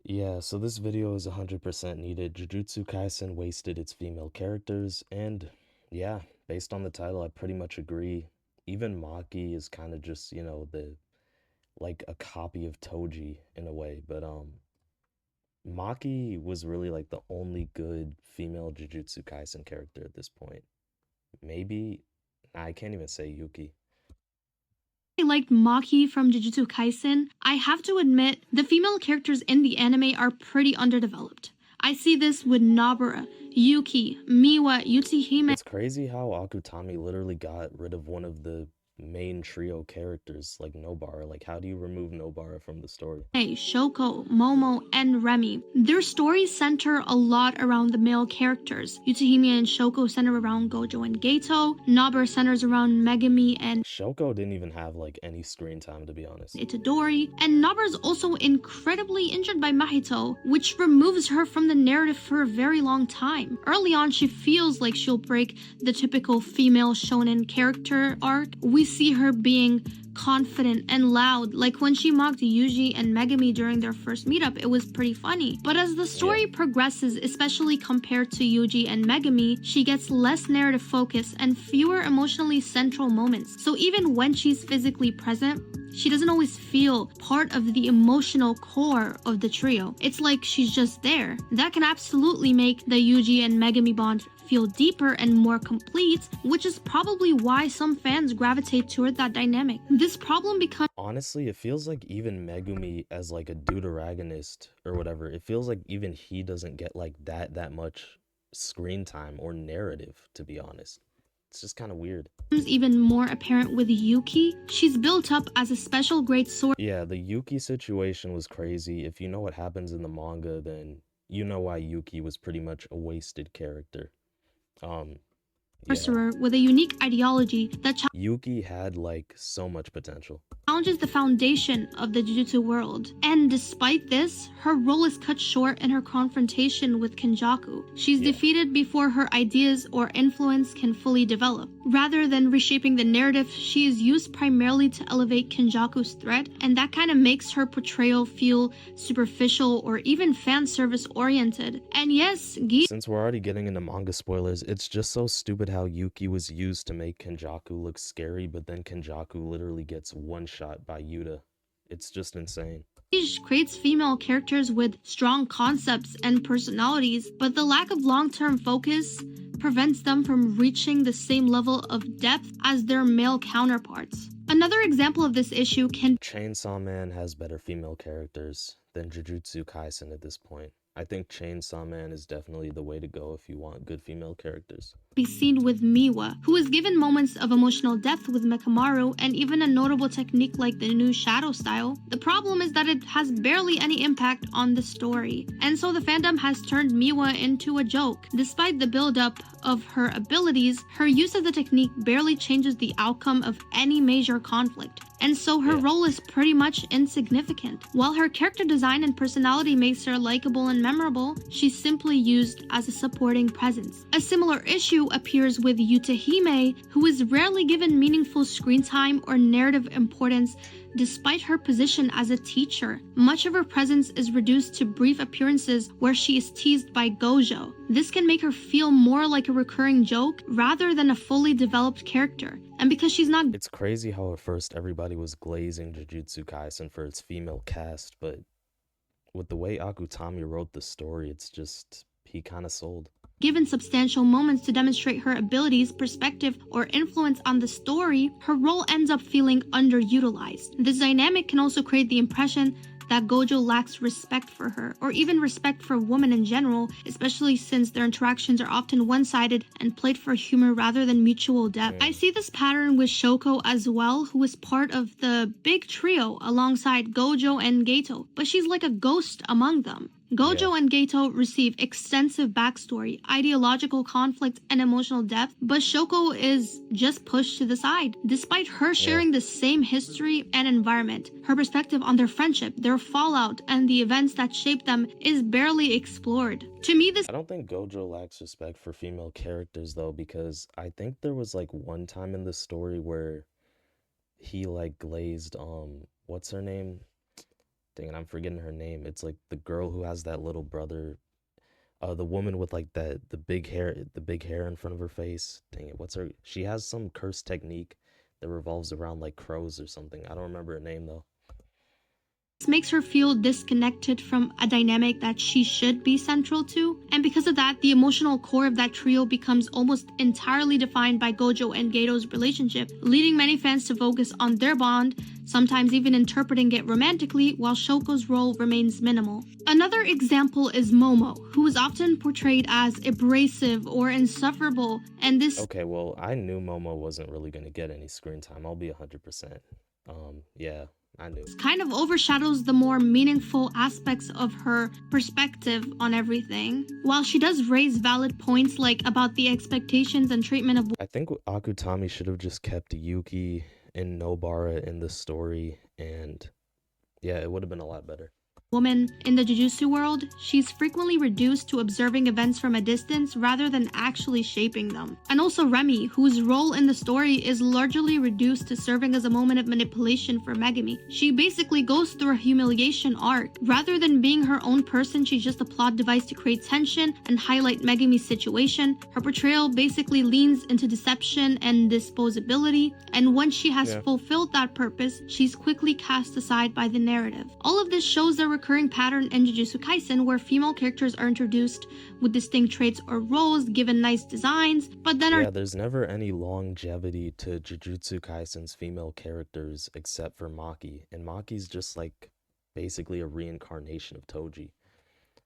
Yeah, so this video is 100% needed. Jujutsu Kaisen wasted its female characters, and yeah, based on the title, I pretty much agree. Even Maki is kind of just, the like a copy of Toji in a way, but Maki was really like the only good female Jujutsu Kaisen character at this point. Maybe I can't even say Yuki. I liked Maki from Jujutsu Kaisen, I have to admit the female characters in the anime are pretty underdeveloped. I see this with Nabara, Yuki, Miwa, Yutihime, It's crazy how Akutami literally got rid of one of the main trio characters, like Nobara. Like, how do you remove Nobara from the story? Shoko, Momo, and Remy. Their stories center a lot around the male characters. Yutihime and Shoko center around Gojo and Geto. Nabara centers around Megami and Shoko didn't even have like any screen time, to be honest. Itadori, and Nabara is also incredibly injured by Mahito, which removes her from the narrative for a very long time. Early on, she feels like she'll break the typical female shonen character arc. We see her being confident and loud, like when she mocked Yuji and Megami during their first meetup, it was pretty funny. But as the story progresses, especially compared to Yuji and Megami, she gets less narrative focus and fewer emotionally central moments. So even when she's physically present, she doesn't always feel part of the emotional core of the trio. It's like she's just there. That can absolutely make the Yuji and Megami bond feel deeper and more complete, which is probably why some fans gravitate toward that dynamic. This problem becomes Honestly, it feels like even Megumi as like a deuteragonist or whatever, it feels like even he doesn't get like that much screen time or narrative, to be honest. It's just kind of weird. even more apparent with Yuki. She's built up as a special grade sword. Yeah, the Yuki situation was crazy. If you know what happens in the manga, then you know why Yuki was pretty much a wasted character. Um, yeah. Sorcerer with a unique ideology that Yuki had like so much potential. challenges the foundation of the Jujutsu world. And despite this, her role is cut short in her confrontation with Kenjaku. She's defeated before her ideas or influence can fully develop. Rather than reshaping the narrative, she is used primarily to elevate Kenjaku's threat, and that kind of makes her portrayal feel superficial or even fan service oriented. And yes, Since we're already getting into manga spoilers, it's just so stupid how Yuki was used to make Kenjaku look scary, but then Kenjaku literally gets one shot by Yuta. It's just insane. creates female characters with strong concepts and personalities, but the lack of long-term focus prevents them from reaching the same level of depth as their male counterparts. Another example of this issue can Chainsaw Man has better female characters than Jujutsu Kaisen at this point. I think Chainsaw Man is definitely the way to go if you want good female characters. be seen with Miwa, who is given moments of emotional depth with Mekamaru and even a notable technique like the new shadow style. The problem is that it has barely any impact on the story, and so the fandom has turned Miwa into a joke. Despite the build-up of her abilities, her use of the technique barely changes the outcome of any major conflict, and so her role is pretty much insignificant. While her character design and personality makes her likable and memorable, she's simply used as a supporting presence. A similar issue appears with Yutahime, who is rarely given meaningful screen time or narrative importance despite her position as a teacher. Much of her presence is reduced to brief appearances where she is teased by Gojo. This can make her feel more like a recurring joke rather than a fully developed character. And because she's not It's crazy how at first everybody was glazing Jujutsu Kaisen for its female cast, but with the way Akutami wrote the story, it's just, he kind of sold. given substantial moments to demonstrate her abilities, perspective, or influence on the story, her role ends up feeling underutilized. This dynamic can also create the impression that Gojo lacks respect for her, or even respect for women in general, especially since their interactions are often one-sided and played for humor rather than mutual depth. I see this pattern with Shoko as well, who is part of the big trio alongside Gojo and Geto, but she's like a ghost among them. Gojo and Geto receive extensive backstory, ideological conflict, and emotional depth, but Shoko is just pushed to the side. Despite her sharing the same history and environment, her perspective on their friendship, their fallout, and the events that shaped them is barely explored. To me, this I don't think Gojo lacks respect for female characters though, because I think there was like one time in the story where he like glazed what's her name? Dang it, I'm forgetting her name. It's like the girl who has that little brother, the woman with like that the big hair in front of her face. Dang it, what's her? She has some cursed technique that revolves around like crows or something. I don't remember her name though. This makes her feel disconnected from a dynamic that she should be central to, and because of that, the emotional core of that trio becomes almost entirely defined by Gojo and Gato's relationship, leading many fans to focus on their bond, sometimes even interpreting it romantically, while Shoko's role remains minimal. Another example is Momo, who is often portrayed as abrasive or insufferable, and this Okay, well, I knew Momo wasn't really gonna get any screen time. I'll be 100%. Yeah, I knew. kind of overshadows the more meaningful aspects of her perspective on everything. While she does raise valid points like about the expectations and treatment of I think Akutami should have just kept Yuki and Nobara in the story, and yeah, it would have been a lot better. woman in the Jujutsu world, she's frequently reduced to observing events from a distance rather than actually shaping them. And also Remy, whose role in the story is largely reduced to serving as a moment of manipulation for Megami. She basically goes through a humiliation arc. Rather than being her own person, she's just a plot device to create tension and highlight Megami's situation. Her portrayal basically leans into deception and disposability, and once she has Yeah. fulfilled that purpose, she's quickly cast aside by the narrative. All of this shows a recurring pattern in Jujutsu Kaisen where female characters are introduced with distinct traits or roles, given nice designs, but then are Yeah, there's never any longevity to Jujutsu Kaisen's female characters except for Maki, and Maki's just like basically a reincarnation of Toji.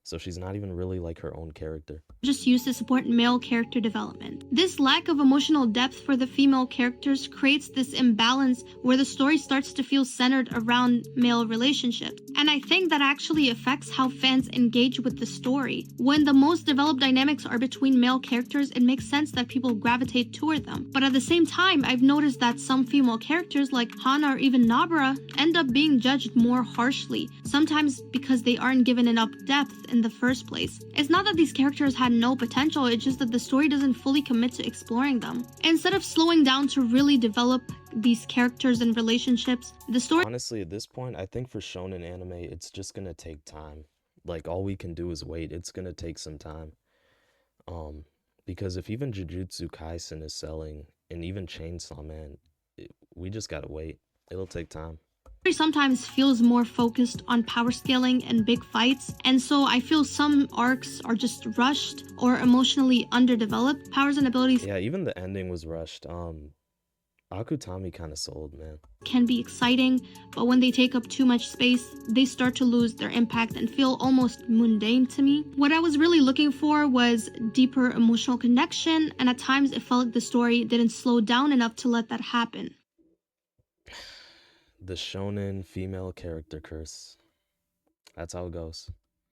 So she's not even really like her own character. just used to support male character development. This lack of emotional depth for the female characters creates this imbalance where the story starts to feel centered around male relationships. And I think that actually affects how fans engage with the story. When the most developed dynamics are between male characters, it makes sense that people gravitate toward them. But at the same time, I've noticed that some female characters like Hana or even Nabara end up being judged more harshly, sometimes because they aren't given enough depth in the first place. It's not that these characters had no potential, it's just that the story doesn't fully commit to exploring them. Instead of slowing down to really develop these characters and relationships, the story Honestly, at this point, I think for shonen anime, it's just gonna take time. Like all we can do is wait. It's gonna take some time. Um, because if even Jujutsu Kaisen is selling, and even Chainsaw Man, we just gotta wait. It'll take time. sometimes feels more focused on power scaling and big fights, and so I feel some arcs are just rushed or emotionally underdeveloped. Powers and abilities Yeah, even the ending was rushed. Akutami kind of sold, man. can be exciting, but when they take up too much space, they start to lose their impact and feel almost mundane to me. What I was really looking for was deeper emotional connection, and at times it felt like the story didn't slow down enough to let that happen. The shonen female character curse. That's how it goes.